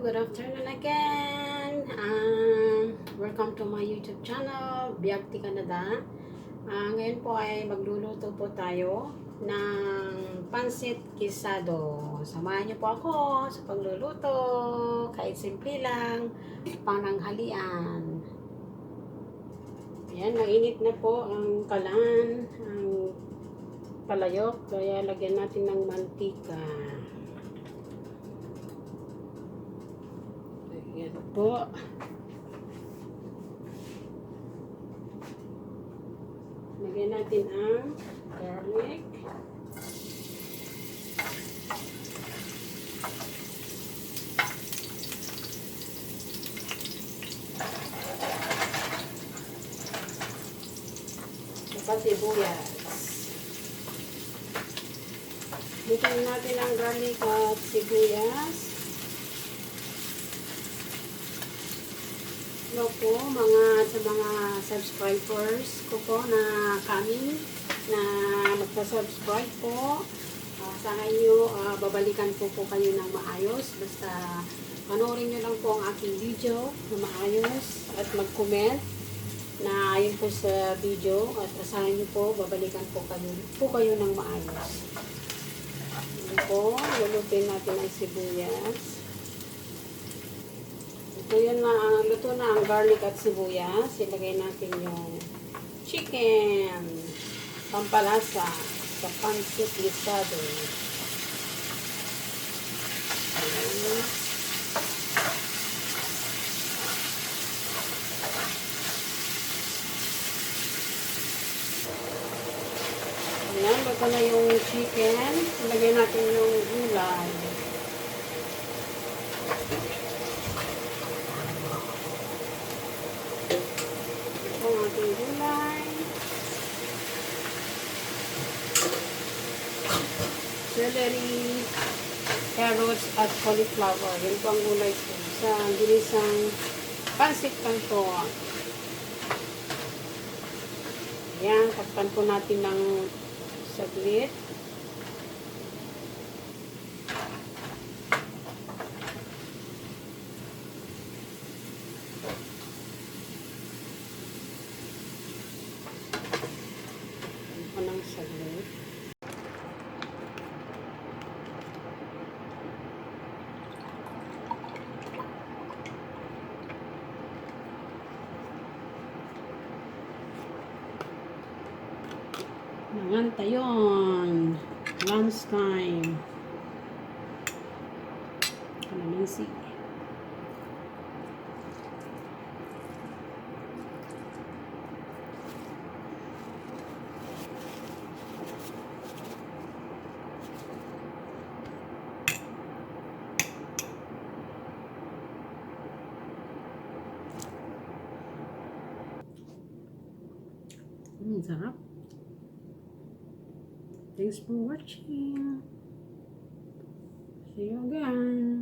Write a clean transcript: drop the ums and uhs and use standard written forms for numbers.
good afternoon again. Welcome to my YouTube channel, Biagti Canada. Ngayon po ay magluluto po tayo ng pansit gisado. Samahan niyo po ako sa pagluluto. Kahit simple lang, pananghalian. Ayan, mainit na po ang kalan, ang palayok. Kaya lagyan natin ng mantika. Ayan po. Lagyan natin ang garlic. Saka sibuyas. Lutuin natin ang garlic at sibuyas. Hello po sa mga subscribers ko po na kami na magpa-subscribe po. Sana nyo babalikan po kayo ng maayos. Basta panoorin nyo lang po ang aking video na maayos at mag-comment na ayon po sa video at asahan nyo po babalikan po kayo ng maayos. Ito po, lulutin natin ang sibuyas. So, yun na, luto na ang garlic at sibuyas. Ilagay natin yung chicken, pampalasa, sa pansit gisado. Ayan, luto na yung chicken. Ilagay natin yung gulay. Ang ating gulay, celery, carrots at cauliflower. Yan po ang gulay ko sa ginisang pansit canton. Yan, takpan po natin ng saglit. Ng saglit. Nanganta yun. Lunch time. Kalamansi. Sarap. Thanks for watching. See you again.